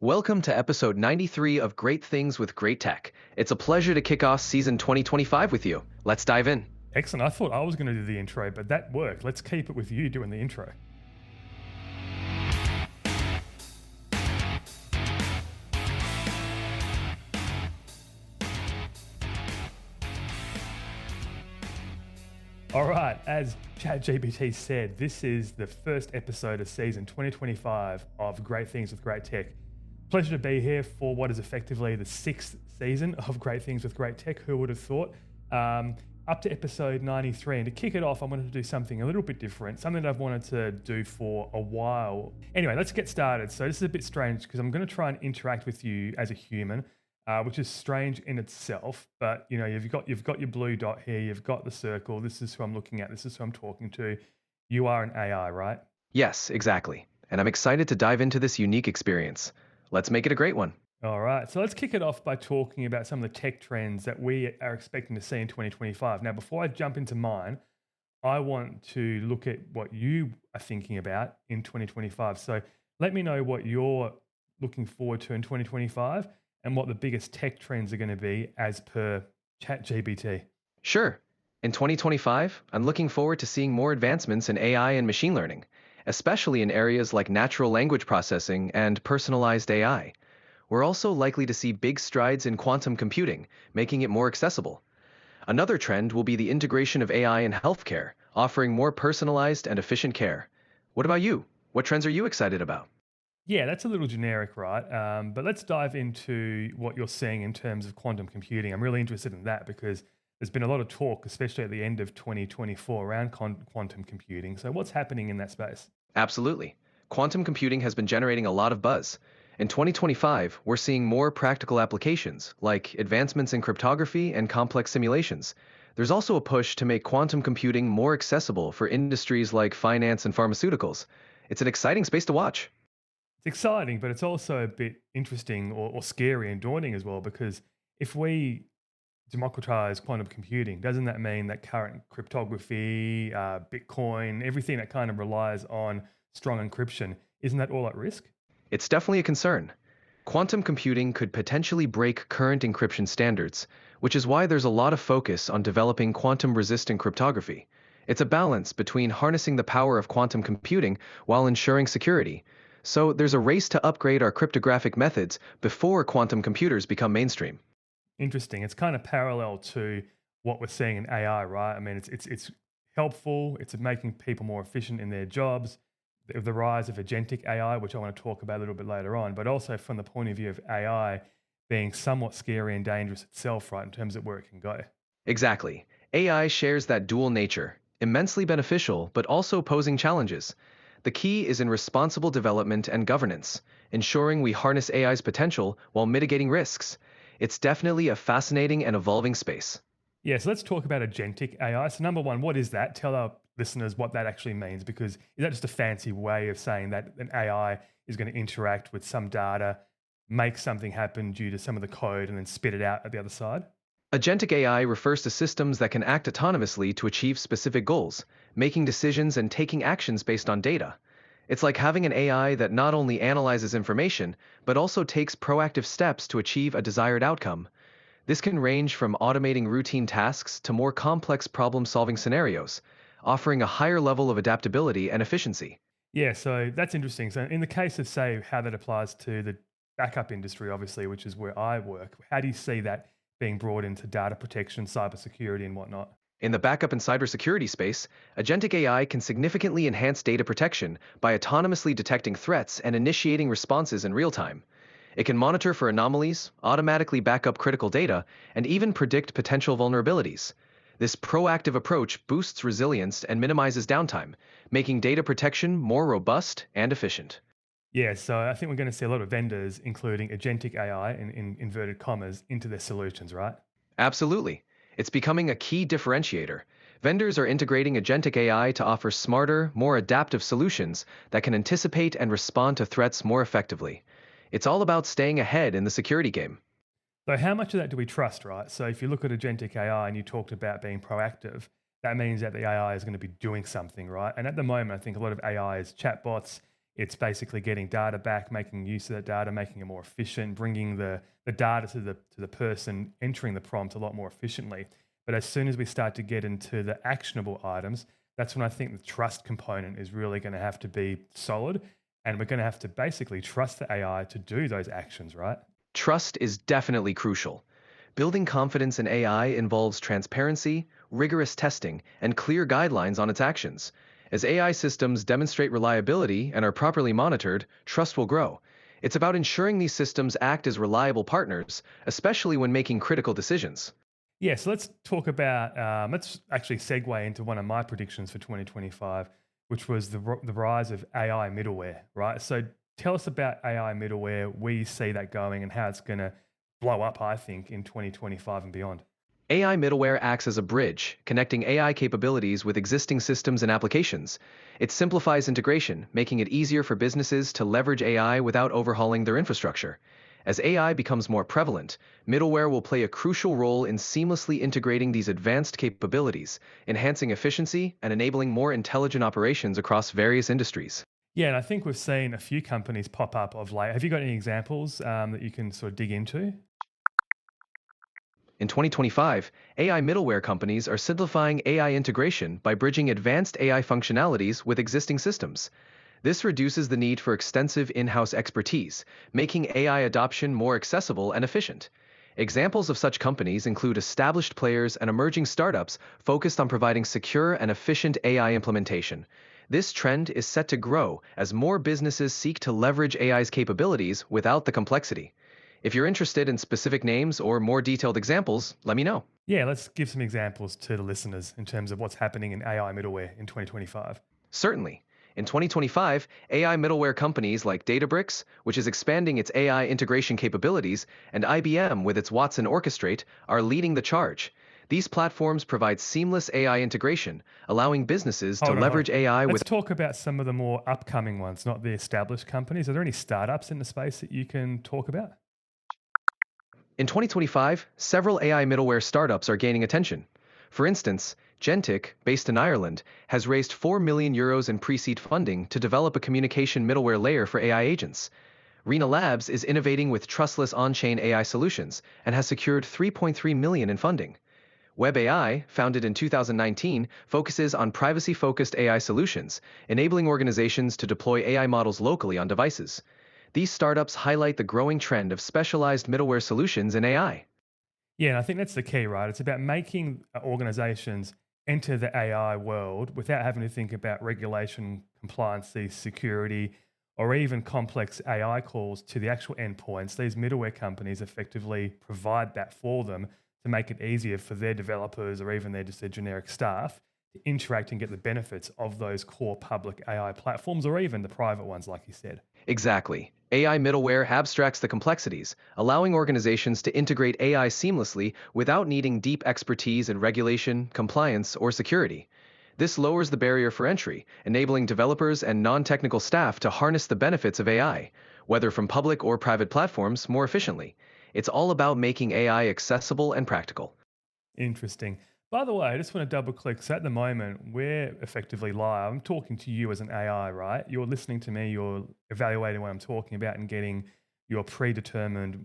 Welcome to episode 93 of Great Things with Great Tech. It's a pleasure to kick off season 2025 with you. Let's dive in. Excellent. I thought I was going to do the intro, but that worked. Let's keep it with you doing the intro. All right, as ChatGPT said, this is the first episode of season 2025 of Great Things with Great Tech. Pleasure to be here for what is effectively the sixth season of Great Things with Great Tech. Who would have thought? Up to episode 93. And to kick it off, I wanted to do something a little bit different, something that I've wanted to do for a while. Anyway, let's get started. So this is a bit strange because I'm going to try and interact with you as a human, which is strange in itself. But you know, you've got your blue dot here, you've got the circle. This is who I'm looking at. This is who I'm talking to. You are an AI, right? Yes, exactly. And I'm excited to dive into this unique experience. Let's make it a great one. All right, so let's kick it off by talking about some of the tech trends that we are expecting to see in 2025. Now, before I jump into mine, I want to look at what you are thinking about in 2025. So let me know what you're looking forward to in 2025 and what the biggest tech trends are going to be as per ChatGPT. Sure. In 2025, I'm looking forward to seeing more advancements in AI and machine learning, especially in areas like natural language processing and personalized AI. We're also likely to see big strides in quantum computing, making it more accessible. Another trend will be the integration of AI in healthcare, offering more personalized and efficient care. What about you? What trends are you excited about? Yeah, that's a little generic, right? But let's dive into what you're seeing in terms of quantum computing. I'm really interested in that because there's been a lot of talk, especially at the end of 2024, around quantum computing. So what's happening in that space? Absolutely. Quantum computing has been generating a lot of buzz. In 2025, we're seeing more practical applications, like advancements in cryptography and complex simulations. There's also a push to make quantum computing more accessible for industries like finance and pharmaceuticals. It's an exciting space to watch. It's exciting, but it's also a bit interesting or scary and daunting as well, because if we democratize quantum computing, doesn't that mean that current cryptography, Bitcoin, everything that kind of relies on strong encryption, isn't that all at risk? It's definitely a concern. Quantum computing could potentially break current encryption standards, which is why there's a lot of focus on developing quantum-resistant cryptography. It's a balance between harnessing the power of quantum computing while ensuring security. So there's a race to upgrade our cryptographic methods before quantum computers become mainstream. Interesting. It's kind of parallel to what we're seeing in AI, right? I mean, it's helpful. It's making people more efficient in their jobs. The rise of agentic AI, which I want to talk about a little bit later on, but also from the point of view of AI being somewhat scary and dangerous itself, right, in terms of where it can go. Exactly. AI shares that dual nature, immensely beneficial but also posing challenges. The key is in responsible development and governance, ensuring we harness AI's potential while mitigating risks. It's definitely a fascinating and evolving space. Yeah, so let's talk about agentic AI. So number one, what is that? Tell our listeners what that actually means, because is that just a fancy way of saying that an AI is going to interact with some data, make something happen due to some of the code, and then spit it out at the other side? Agentic AI refers to systems that can act autonomously to achieve specific goals, making decisions and taking actions based on data. It's like having an AI that not only analyzes information, but also takes proactive steps to achieve a desired outcome. This can range from automating routine tasks to more complex problem-solving scenarios, offering a higher level of adaptability and efficiency. Yeah, so that's interesting. So in the case of, say, how that applies to the backup industry, obviously, which is where I work, how do you see that being brought into data protection, cybersecurity, and whatnot? In the backup and cybersecurity space, agentic AI can significantly enhance data protection by autonomously detecting threats and initiating responses in real time. It can monitor for anomalies, automatically back up critical data, and even predict potential vulnerabilities. This proactive approach boosts resilience and minimizes downtime, making data protection more robust and efficient. Yeah, so I think we're going to see a lot of vendors including agentic AI in inverted commas into their solutions, right? Absolutely. It's becoming a key differentiator. Vendors are integrating agentic AI to offer smarter, more adaptive solutions that can anticipate and respond to threats more effectively. It's all about staying ahead in the security game. So how much of that do we trust, right? So if you look at agentic AI and you talked about being proactive, that means that the AI is going to be doing something, right? And at the moment, I think a lot of AI is chatbots. It's basically getting data back, making use of that data, making it more efficient, bringing the data to the person entering the prompt a lot more efficiently. But as soon as we start to get into the actionable items, that's when I think the trust component is really going to have to be solid. And we're going to have to basically trust the AI to do those actions, right? Trust is definitely crucial. Building confidence in AI involves transparency, rigorous testing, and clear guidelines on its actions. As AI systems demonstrate reliability and are properly monitored, trust will grow. It's about ensuring these systems act as reliable partners, especially when making critical decisions. Yeah, so let's talk about, let's actually segue into one of my predictions for 2025, which was the rise of AI middleware, right? So tell us about AI middleware, where you see that going and how it's going to blow up, I think, in 2025 and beyond. AI middleware acts as a bridge, connecting AI capabilities with existing systems and applications. It simplifies integration, making it easier for businesses to leverage AI without overhauling their infrastructure. As AI becomes more prevalent, middleware will play a crucial role in seamlessly integrating these advanced capabilities, enhancing efficiency and enabling more intelligent operations across various industries. Yeah, and I think we've seen a few companies pop up of late. Have you got any examples that you can sort of dig into? In 2025, AI middleware companies are simplifying AI integration by bridging advanced AI functionalities with existing systems. This reduces the need for extensive in-house expertise, making AI adoption more accessible and efficient. Examples of such companies include established players and emerging startups focused on providing secure and efficient AI implementation. This trend is set to grow as more businesses seek to leverage AI's capabilities without the complexity. If you're interested in specific names or more detailed examples, let me know. Yeah, let's give some examples to the listeners in terms of what's happening in AI middleware in 2025. Certainly. In 2025, AI middleware companies like Databricks, which is expanding its AI integration capabilities, and IBM with its Watson Orchestrate, are leading the charge. These platforms provide seamless AI integration, allowing businesses to Hold leverage on. AI Let's with. talk about some of the more upcoming ones, not the established companies. Are there any startups in the space that you can talk about? In 2025, several AI middleware startups are gaining attention. For instance, Gentic, based in Ireland, has raised €4 million in pre-seed funding to develop a communication middleware layer for AI agents. Rena Labs is innovating with trustless on-chain AI solutions and has secured $3.3 million in funding. WebAI, founded in 2019, focuses on privacy-focused AI solutions, enabling organizations to deploy AI models locally on devices. These startups highlight the growing trend of specialized middleware solutions in AI. Yeah, and I think that's the key, right? It's about making organizations enter the AI world without having to think about regulation, compliancy, security, or even complex AI calls to the actual endpoints. These middleware companies effectively provide that for them to make it easier for their developers or even just their generic staff to interact and get the benefits of those core public AI platforms or even the private ones, like you said. Exactly. AI middleware abstracts the complexities, allowing organizations to integrate AI seamlessly without needing deep expertise in regulation, compliance, or security. This lowers the barrier for entry, enabling developers and non-technical staff to harness the benefits of AI, whether from public or private platforms, more efficiently. It's all about making AI accessible and practical. Interesting. By the way, I just want to double click. So at the moment, we're effectively live. I'm talking to you as an AI, right? You're listening to me, you're evaluating what I'm talking about and getting your predetermined,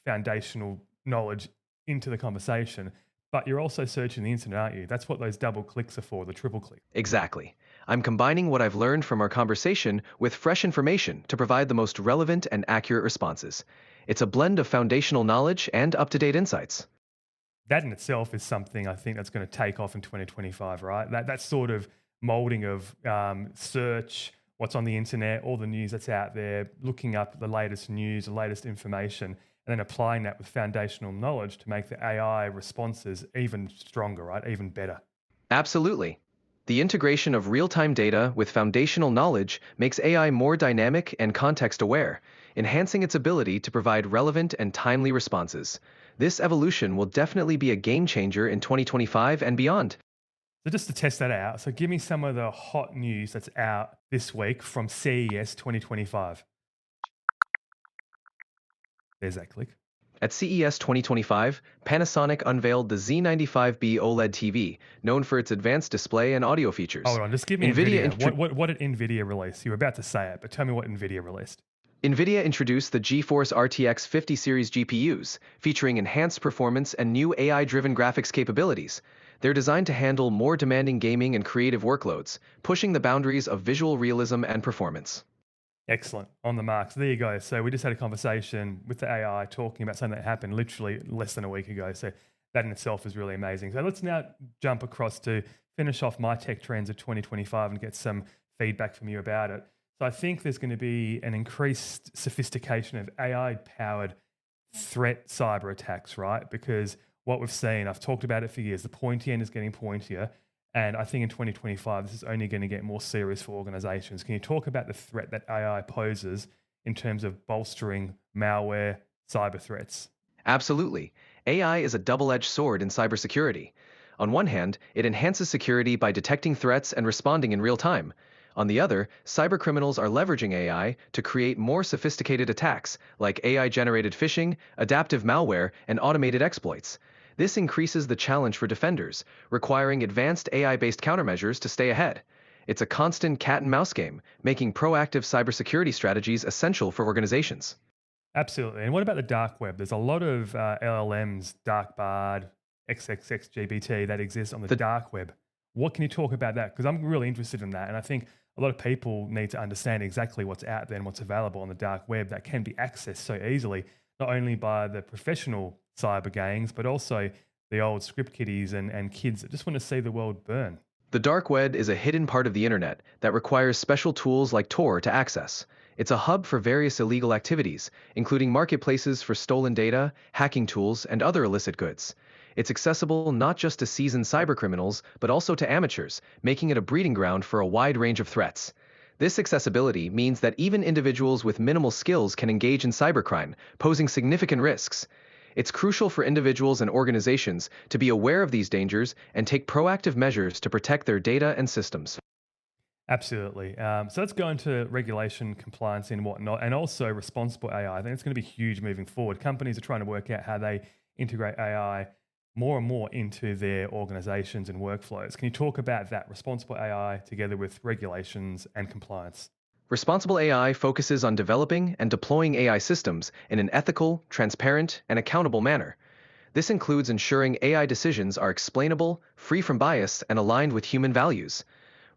foundational knowledge into the conversation. But you're also searching the internet, aren't you? That's what those double clicks are for, the triple click. Exactly. I'm combining what I've learned from our conversation with fresh information to provide the most relevant and accurate responses. It's a blend of foundational knowledge and up-to-date insights. That in itself is something I think that's going to take off in 2025, right? That sort of molding of search, what's on the internet, all the news that's out there, looking up the latest news, the latest information, and then applying that with foundational knowledge to make the AI responses even stronger, right? Even better. Absolutely. The integration of real-time data with foundational knowledge makes AI more dynamic and context-aware, enhancing its ability to provide relevant and timely responses. This evolution will definitely be a game changer in 2025 and beyond. So just to test that out, so give me some of the hot news that's out this week from CES 2025. There's that click. At CES 2025, Panasonic unveiled the Z95B OLED TV, known for its advanced display and audio features. Hold on, just give me NVIDIA, NVIDIA. intro- What did NVIDIA release? You were about to say it, but tell me what NVIDIA released. NVIDIA introduced the GeForce RTX 50 series GPUs, featuring enhanced performance and new AI-driven graphics capabilities. They're designed to handle more demanding gaming and creative workloads, pushing the boundaries of visual realism and performance. Excellent. On the mark. So there you go. So we just had a conversation with the AI talking about something that happened literally less than a week ago. So that in itself is really amazing. So let's now jump across to finish off my tech trends of 2025 and get some feedback from you about it. So I think there's going to be an increased sophistication of AI-powered threat cyber attacks, right? Because what we've seen, I've talked about it for years, the pointy end is getting pointier. And I think in 2025, this is only going to get more serious for organizations. Can you talk about the threat that AI poses in terms of bolstering malware, cyber threats? Absolutely. AI is a double-edged sword in cybersecurity. On one hand, it enhances security by detecting threats and responding in real time. On the other, cybercriminals are leveraging AI to create more sophisticated attacks, like AI-generated phishing, adaptive malware, and automated exploits. This increases the challenge for defenders, requiring advanced AI-based countermeasures to stay ahead. It's a constant cat-and-mouse game, making proactive cybersecurity strategies essential for organizations. Absolutely. And what about the dark web? There's a lot of LLMs, dark bard, XXXGBT that exist on the The dark web. What can you talk about that? Because I'm really interested in that. And I think a lot of people need to understand exactly what's out there and what's available on the dark web that can be accessed so easily, not only by the professional cyber gangs, but also the old script kiddies and kids that just want to see the world burn. The dark web is a hidden part of the internet that requires special tools like Tor to access. It's a hub for various illegal activities, including marketplaces for stolen data, hacking tools, and other illicit goods. It's accessible not just to seasoned cybercriminals, but also to amateurs, making it a breeding ground for a wide range of threats. This accessibility means that even individuals with minimal skills can engage in cybercrime, posing significant risks. It's crucial for individuals and organizations to be aware of these dangers and take proactive measures to protect their data and systems. Absolutely. So let's go into regulation, compliance, and whatnot, and also responsible AI. I think it's going to be huge moving forward. Companies are trying to work out how they integrate AI more and more into their organizations and workflows. Can you talk about that responsible AI together with regulations and compliance? Responsible AI focuses on developing and deploying AI systems in an ethical, transparent, and accountable manner. This includes ensuring AI decisions are explainable, free from bias, and aligned with human values.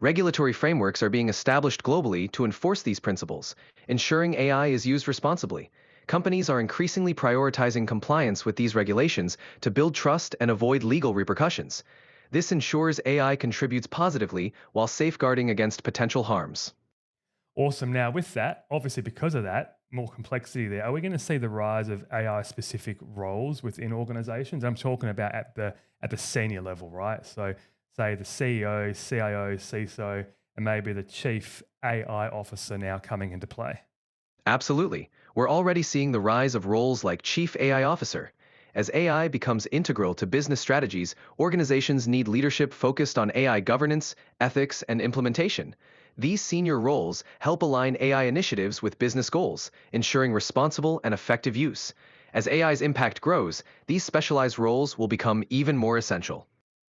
Regulatory frameworks are being established globally to enforce these principles, ensuring AI is used responsibly. Companies are increasingly prioritizing compliance with these regulations to build trust and avoid legal repercussions. This ensures AI contributes positively while safeguarding against potential harms. Awesome. Now, with that, obviously, because of that, more complexity there, are we going to see the rise of AI specific roles within organizations? I'm talking about at the senior level, right? So, say the CEO, CIO, CISO, and maybe the chief AI officer now coming into play. Absolutely. We're already seeing the rise of roles like Chief AI Officer. As AI becomes integral to business strategies, organizations need leadership focused on AI governance, ethics, and implementation. These senior roles help align AI initiatives with business goals, ensuring responsible and effective use. As AI's impact grows, these specialized roles will become even more essential.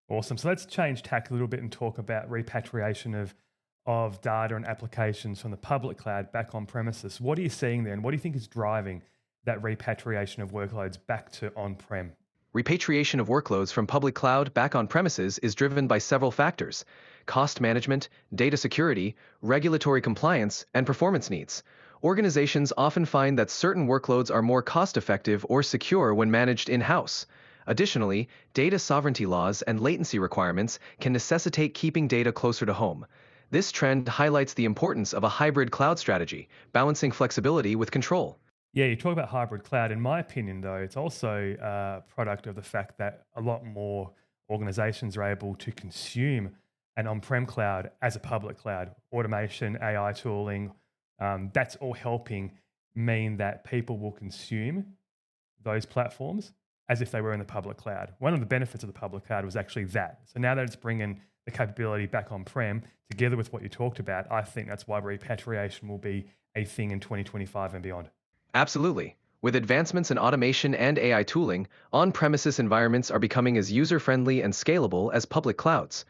Awesome. So let's change tack a little bit and talk about repatriation of data and applications from the public cloud back on premises. What are you seeing there, and what do you think is driving that repatriation of workloads back to on-prem? Repatriation of workloads from public cloud back on premises is driven by several factors: cost management, data security, regulatory compliance, and performance needs. Organizations often find that certain workloads are more cost-effective or secure when managed in-house. Additionally, data sovereignty laws and latency requirements can necessitate keeping data closer to home. This trend highlights the importance of a hybrid cloud strategy, balancing flexibility with control. Yeah, you talk about hybrid cloud. In my opinion, though, it's also a product of the fact that a lot more organizations are able to consume an on-prem cloud as a public cloud. Automation, AI tooling, that's all helping mean that people will consume those platforms as if they were in the public cloud. One of the benefits of the public cloud was actually that. So now that it's bringing the capability back on-prem together with what you talked about, I think that's why repatriation will be a thing in 2025 and beyond. Absolutely. With advancements in automation and AI tooling, on-premises environments are becoming as user-friendly and scalable as public clouds.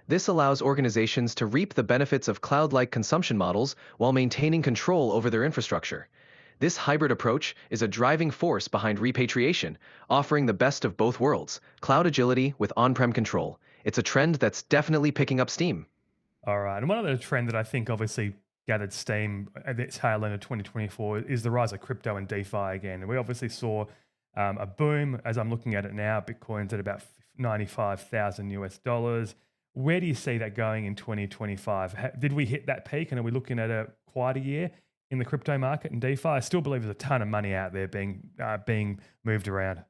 This allows organizations to reap the benefits of cloud-like consumption models while maintaining control over their infrastructure. This hybrid approach is a driving force behind repatriation, offering the best of both worlds, cloud agility with on-prem control. It's a trend that's definitely picking up steam. All right. And one other trend that I think obviously gathered steam at the tail end of 2024 is the rise of crypto and DeFi again. And we obviously saw a boom as I'm looking at it now. Bitcoin's at about 95,000 US dollars. Where do you see that going in 2025? Did we hit that peak and are we looking at quite a year in the crypto market and DeFi? I still believe there's a ton of money out there being moved around.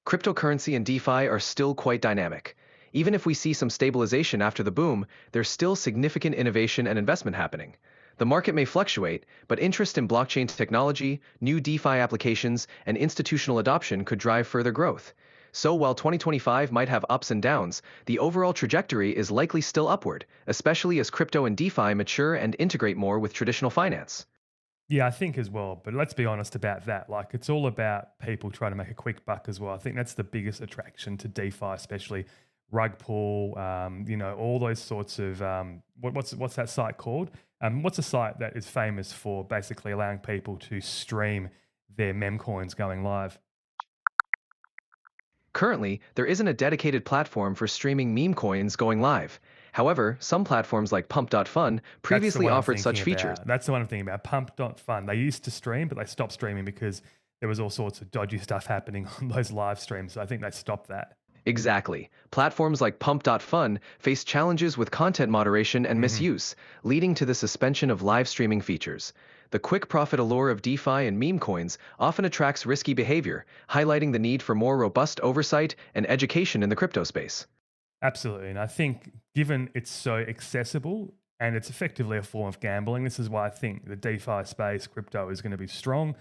Cryptocurrency and DeFi are still quite dynamic. Even if we see some stabilization after the boom, there's still significant innovation and investment happening. The market may fluctuate, but interest in blockchain technology, new DeFi applications, and institutional adoption could drive further growth. So while 2025 might have ups and downs, the overall trajectory is likely still upward, especially as crypto and DeFi mature and integrate more with traditional finance. Yeah, I think as well. But let's be honest about that. Like, it's all about people trying to make a quick buck as well. I think that's the biggest attraction to DeFi, especially rug pull, all those sorts of what's that site called? What's a site that is famous for basically allowing people to stream their meme coins going live? Currently, there isn't a dedicated platform for streaming meme coins going live. However, some platforms like Pump.Fun previously offered such features. That's the one I'm thinking about. Pump.fun. They used to stream, but they stopped streaming because there was all sorts of dodgy stuff happening on those live streams. So I think they stopped that. Exactly. Platforms like Pump.Fun face challenges with content moderation and misuse, leading to the suspension of live streaming features. The quick profit allure of DeFi and meme coins often attracts risky behavior, highlighting the need for more robust oversight and education in the crypto space. Absolutely. And I think given it's so accessible and it's effectively a form of gambling, this is why I think the DeFi space, crypto, is going to be strong.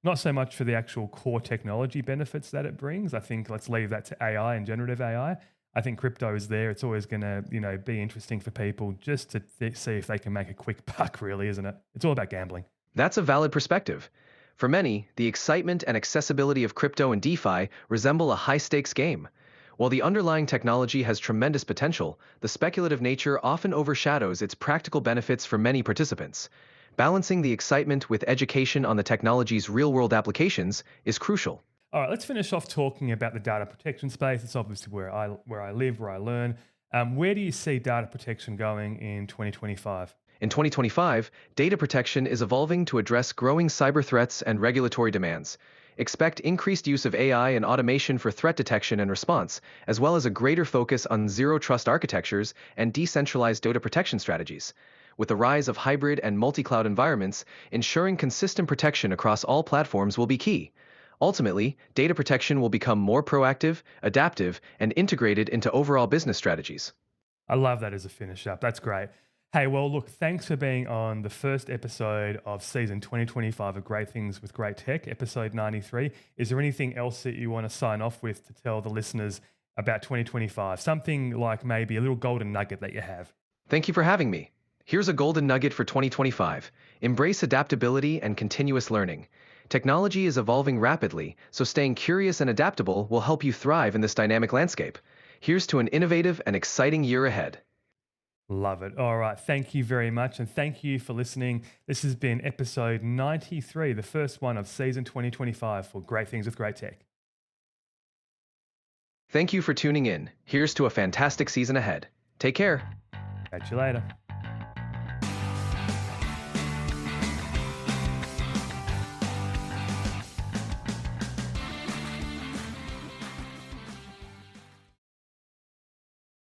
Not so much for the actual core technology benefits that it brings. I think let's leave that to AI and generative AI. I think crypto is there. It's always going to, be interesting for people just to see if they can make a quick buck, really, isn't it? It's all about gambling. That's a valid perspective. For many, the excitement and accessibility of crypto and DeFi resemble a high-stakes game. While the underlying technology has tremendous potential, the speculative nature often overshadows its practical benefits for many participants. Balancing the excitement with education on the technology's real-world applications is crucial. All right, let's finish off talking about the data protection space. It's obviously where I live, where I learn. Where do you see data protection going in 2025? In 2025, data protection is evolving to address growing cyber threats and regulatory demands. Expect increased use of AI and automation for threat detection and response, as well as a greater focus on zero-trust architectures and decentralized data protection strategies. With the rise of hybrid and multi-cloud environments, ensuring consistent protection across all platforms will be key. Ultimately, data protection will become more proactive, adaptive, and integrated into overall business strategies. I love that as a finish up. That's great. Hey, well, look, thanks for being on the first episode of season 2025 of Great Things with Great Tech, episode 93. Is there anything else that you want to sign off with to tell the listeners about 2025? Something like maybe a little golden nugget that you have. Thank you for having me. Here's a golden nugget for 2025. Embrace adaptability and continuous learning. Technology is evolving rapidly, so staying curious and adaptable will help you thrive in this dynamic landscape. Here's to an innovative and exciting year ahead. Love it. All right. Thank you very much. And thank you for listening. This has been episode 93, the first one of season 2025 for Great Things with Great Tech. Thank you for tuning in. Here's to a fantastic season ahead. Take care. Catch you later.